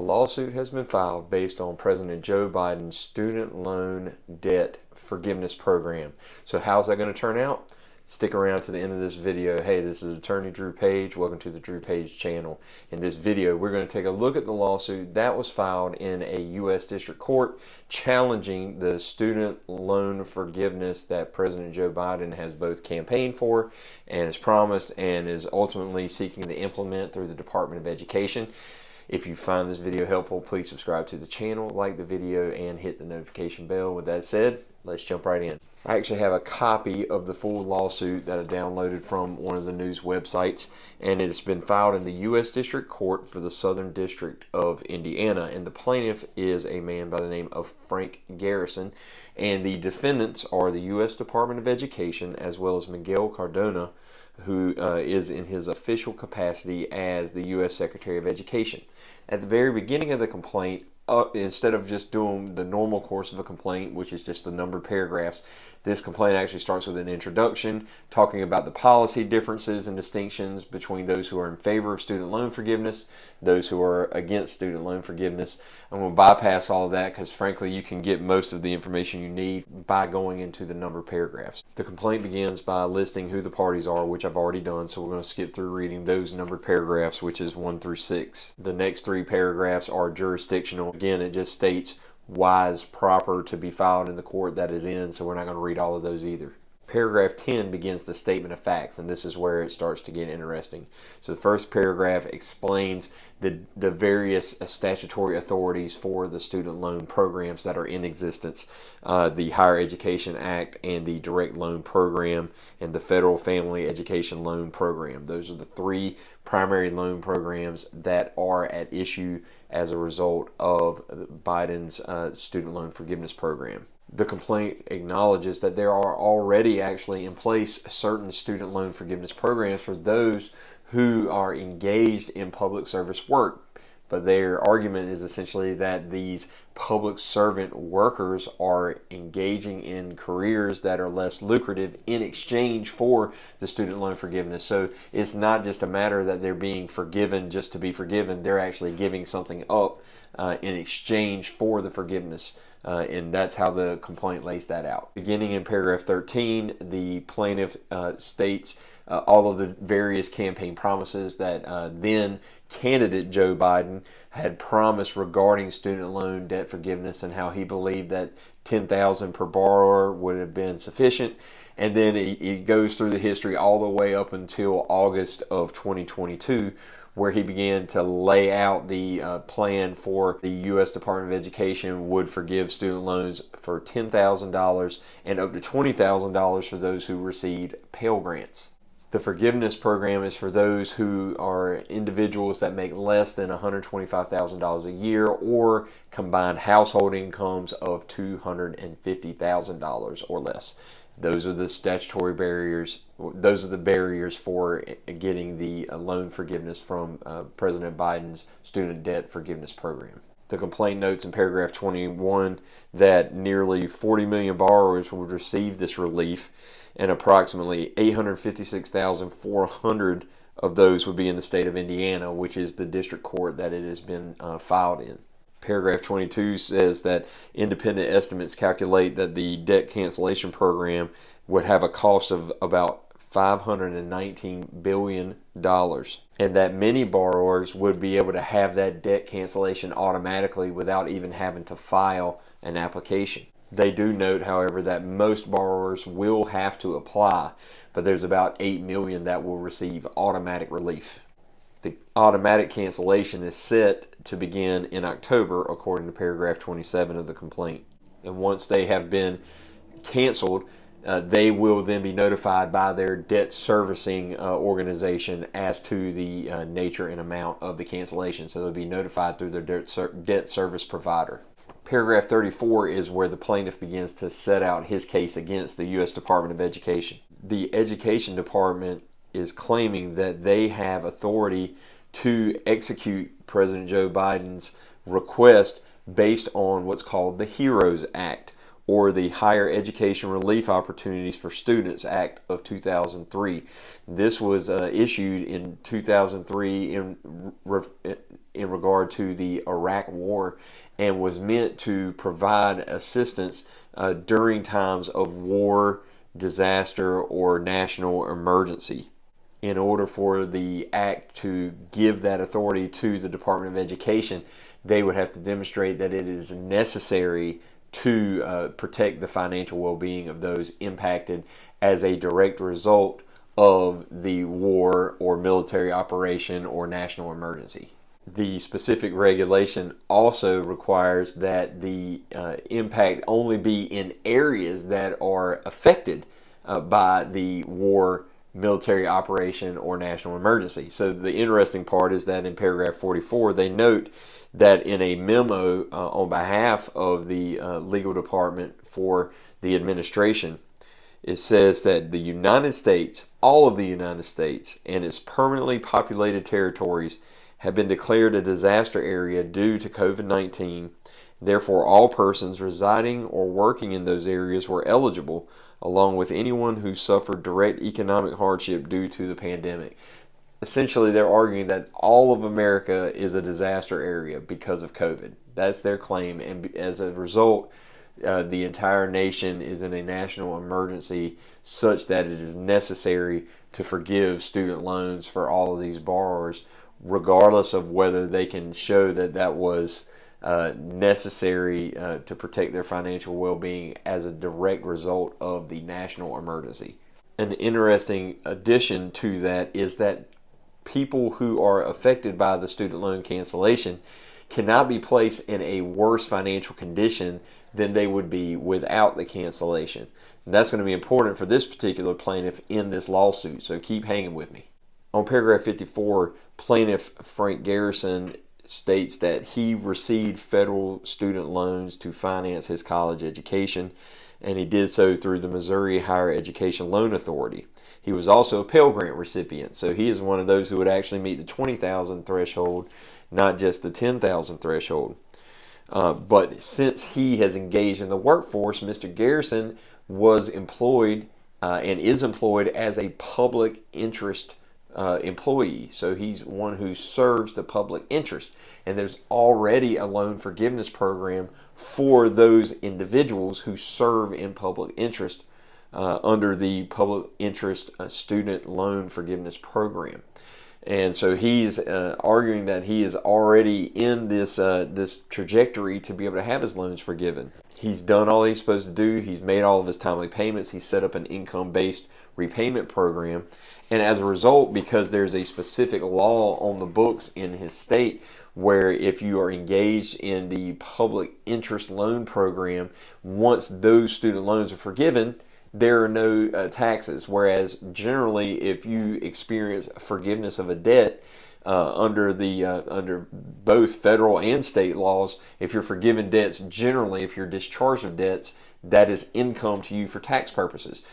A lawsuit has been filed based on President Joe Biden's student loan debt forgiveness program. So how's that going to turn out? Stick around to the end of this video. Hey, this is Attorney Drew Page. Welcome to the Drew Page channel. In this video, we're going to take a look at the lawsuit that was filed in a U.S. District Court challenging the student loan forgiveness that President Joe Biden has both campaigned for and has promised and is ultimately seeking to implement through the Department of Education. If you find this video helpful, please subscribe to the channel, like the video, and hit the notification bell. With that said, let's jump right in. I actually have a copy of the full lawsuit that I downloaded from one of the news websites, and it's been filed in the U.S. District Court for the Southern District of Indiana, and the plaintiff is a man by the name of Frank Garrison, and the defendants are the U.S. Department of Education as well as Miguel Cardona, who is in his official capacity as the U.S. Secretary of Education. At the very beginning of the complaint, instead of just doing the normal course of a complaint, which is just the numbered paragraphs, this complaint actually starts with an introduction talking about the policy differences and distinctions between those who are in favor of student loan forgiveness, those who are against student loan forgiveness. I'm going to bypass all of that because frankly you can get most of the information you need by going into the numbered paragraphs. The complaint begins by listing who the parties are, which I've already done, so we're going to skip through reading those numbered paragraphs, which is 1 through 6. The next 3 paragraphs are jurisdictional. Again, it just states why is proper to be filed in the court that is in, so we're not going to read all of those either. Paragraph 10 begins the statement of facts, and this is where it starts to get interesting. So the first paragraph explains the various statutory authorities for the student loan programs that are in existence, the Higher Education Act and the Direct Loan Program and the Federal Family Education Loan Program. Those are the 3 primary loan programs that are at issue as a result of Biden's student loan forgiveness program. The complaint acknowledges that there are already actually in place certain student loan forgiveness programs for those who are engaged in public service work. But their argument is essentially that these public servant workers are engaging in careers that are less lucrative in exchange for the student loan forgiveness. So it's not just a matter that they're being forgiven just to be forgiven. They're actually giving something up in exchange for the forgiveness. And that's how the complaint lays that out. Beginning in paragraph 13, the plaintiff states all of the various campaign promises that then candidate Joe Biden had promised regarding student loan debt forgiveness and how he believed that $10,000 per borrower would have been sufficient. And then it goes through the history all the way up until August of 2022, where he began to lay out the plan for the U.S. Department of Education would forgive student loans for $10,000 and up to $20,000 for those who received Pell Grants. The forgiveness program is for those who are individuals that make less than $125,000 a year or combined household incomes of $250,000 or less. Those are the statutory barriers. Those are the barriers for getting the loan forgiveness from President Biden's student debt forgiveness program. The complaint notes in paragraph 21 that nearly 40 million borrowers would receive this relief, and approximately 856,400 of those would be in the state of Indiana, which is the district court that it has been filed in. Paragraph 22 says that independent estimates calculate that the debt cancellation program would have a cost of about $519 billion, and that many borrowers would be able to have that debt cancellation automatically without even having to file an application. They do note, however, that most borrowers will have to apply, but there's about 8 million that will receive automatic relief. The automatic cancellation is set to begin in October, according to paragraph 27 of the complaint. And once they have been canceled, they will then be notified by their debt servicing organization as to the nature and amount of the cancellation. So they'll be notified through their debt service provider. Paragraph 34 is where the plaintiff begins to set out his case against the U.S. Department of Education. The Education Department is claiming that they have authority to execute President Joe Biden's request based on what's called the HEROES Act, or the Higher Education Relief Opportunities for Students Act of 2003. This was issued in 2003 in regard to the Iraq War, and was meant to provide assistance during times of war, disaster, or national emergency. In order for the act to give that authority to the Department of Education, they would have to demonstrate that it is necessary to protect the financial well-being of those impacted as a direct result of the war or military operation or national emergency. The specific regulation also requires that the impact only be in areas that are affected by the war, military operation, or national emergency. So the interesting part is that in paragraph 44, they note that in a memo on behalf of the legal department for the administration, it says that the United States, all of the United States, and its permanently populated territories have been declared a disaster area due to COVID-19. Therefore, all persons residing or working in those areas were eligible, along with anyone who suffered direct economic hardship due to the pandemic. Essentially, they're arguing that all of America is a disaster area because of COVID. That's their claim, and as a result, the entire nation is in a national emergency such that it is necessary to forgive student loans for all of these borrowers, regardless of whether they can show that that was necessary to protect their financial well-being as a direct result of the national emergency. An interesting addition to that is that people who are affected by the student loan cancellation cannot be placed in a worse financial condition than they would be without the cancellation. And that's going to be important for this particular plaintiff in this lawsuit, so keep hanging with me. On paragraph 54, plaintiff Frank Garrison states that he received federal student loans to finance his college education, and he did so through the Missouri Higher Education Loan Authority. He was also a Pell Grant recipient, so he is one of those who would actually meet the $20,000 threshold, not just the $10,000 threshold. But since he has engaged in the workforce, Mr. Garrison was employed and is employed as a public interest employee. So he's one who serves the public interest. And there's already a loan forgiveness program for those individuals who serve in public interest under the Public Interest Student Loan Forgiveness Program. And so he's arguing that he is already in this trajectory to be able to have his loans forgiven. He's done all he's supposed to do. He's made all of his timely payments. He's set up an income-based repayment program. And as a result, because there's a specific law on the books in his state where if you are engaged in the public interest loan program, once those student loans are forgiven, there are no taxes. Whereas generally, if you experience forgiveness of a debt under both federal and state laws, if you're forgiven debts, generally, if you're discharged of debts, that is income to you for tax purposes.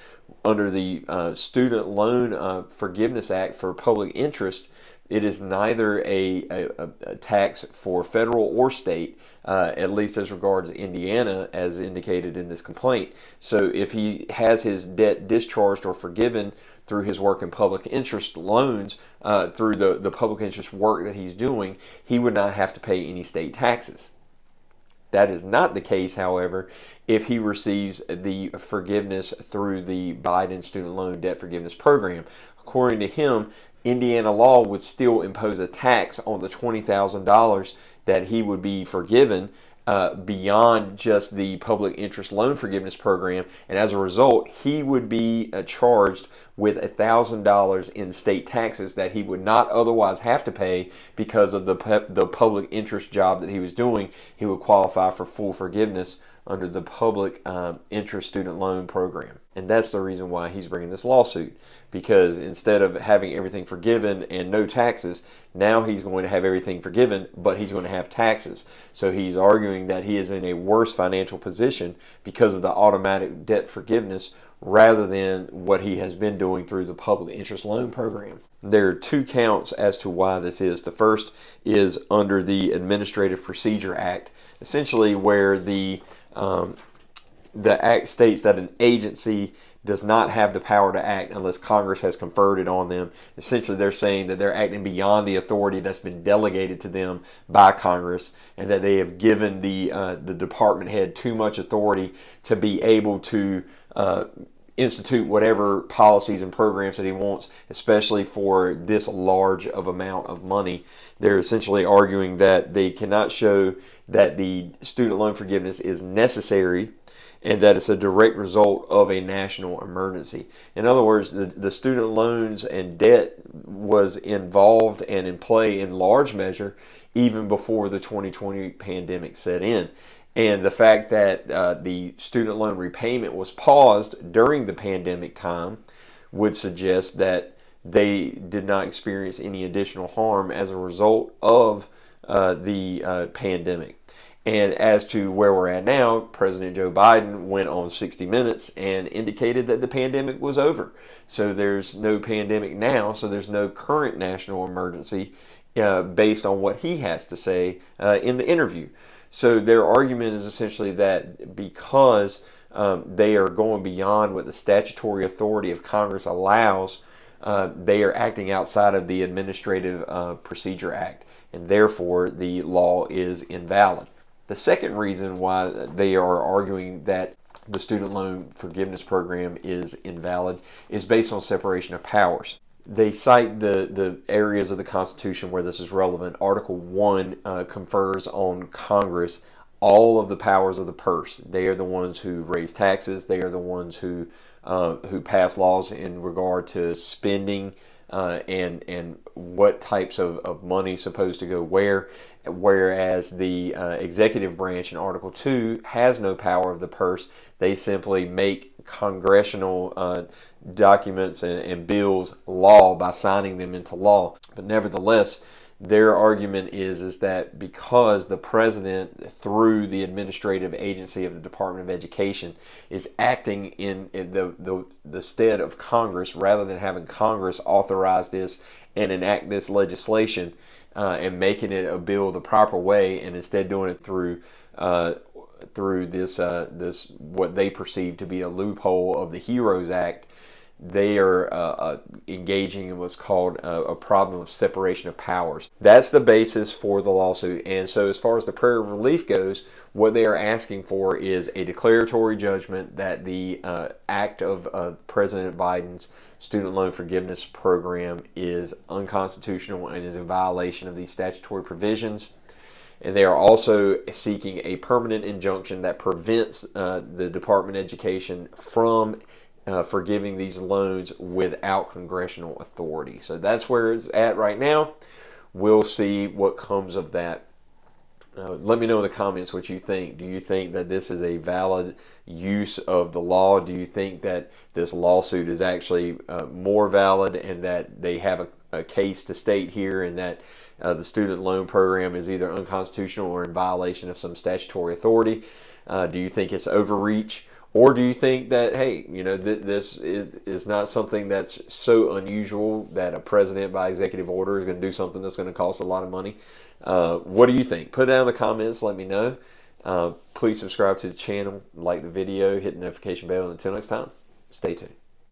Under the Student Loan Forgiveness Act for public interest, it is neither a tax for federal or state, at least as regards Indiana, as indicated in this complaint. So if he has his debt discharged or forgiven through his work in public interest loans, through the public interest work that he's doing, he would not have to pay any state taxes. That is not the case, however, if he receives the forgiveness through the Biden Student Loan Debt Forgiveness Program. According to him, Indiana law would still impose a tax on the $20,000 that he would be forgiven beyond just the public interest loan forgiveness program, and as a result, he would be charged with $1,000 in state taxes that he would not otherwise have to pay because of the public interest job that he was doing. He would qualify for full forgiveness under the public interest student loan program. And that's the reason why he's bringing this lawsuit, because instead of having everything forgiven and no taxes, now he's going to have everything forgiven, but he's going to have taxes. So he's arguing that he is in a worse financial position because of the automatic debt forgiveness rather than what he has been doing through the public interest loan program. There are two counts as to why this is. The first is under the Administrative Procedure Act, essentially where the the act states that an agency does not have the power to act unless Congress has conferred it on them. Essentially, they're saying that they're acting beyond the authority that's been delegated to them by Congress, and that they have given the department head too much authority to be able to institute whatever policies and programs that he wants, especially for this large of amount of money. They're essentially arguing that they cannot show that the student loan forgiveness is necessary and that it's a direct result of a national emergency. In other words, the student loans and debt was involved and in play in large measure even before the 2020 pandemic set in. And the fact that the student loan repayment was paused during the pandemic time would suggest that they did not experience any additional harm as a result of the pandemic. And as to where we're at now, President Joe Biden went on 60 Minutes and indicated that the pandemic was over. So there's no pandemic now, so there's no current national emergency based on what he has to say in the interview. So their argument is essentially that because they are going beyond what the statutory authority of Congress allows, they are acting outside of the Administrative Procedure Act, and therefore the law is invalid. The second reason why they are arguing that the student loan forgiveness program is invalid is based on separation of powers. They cite the areas of the Constitution where this is relevant. Article 1 confers on Congress all of the powers of the purse. They are the ones who raise taxes. They are the ones who pass laws in regard to spending and what types of money is supposed to go where. Whereas the executive branch in Article 2 has no power of the purse. They simply make congressional documents and bills law by signing them into law. But nevertheless, their argument is that because the president, through the administrative agency of the Department of Education, is acting in the stead of Congress, rather than having Congress authorize this and enact this legislation and making it a bill the proper way, and instead doing it through this what they perceive to be a loophole of the HEROES Act, they are engaging in what's called a problem of separation of powers. That's the basis for the lawsuit. And so as far as the prayer of relief goes, what they are asking for is a declaratory judgment that the act of President Biden's student loan forgiveness program is unconstitutional and is in violation of these statutory provisions. And they are also seeking a permanent injunction that prevents the Department of Education from forgiving these loans without congressional authority. So that's where it's at right now. We'll see what comes of that. Let me know in the comments what you think. Do you think that this is a valid use of the law? Do you think that this lawsuit is actually more valid and that they have a case to state here, and that the student loan program is either unconstitutional or in violation of some statutory authority? Do you think it's overreach? Or do you think that, hey, this is not something that's so unusual that a president by executive order is going to do something that's going to cost a lot of money? What do you think? Put it down in the comments. Let me know. Please subscribe to the channel, like the video, hit the notification bell. And until next time, stay tuned.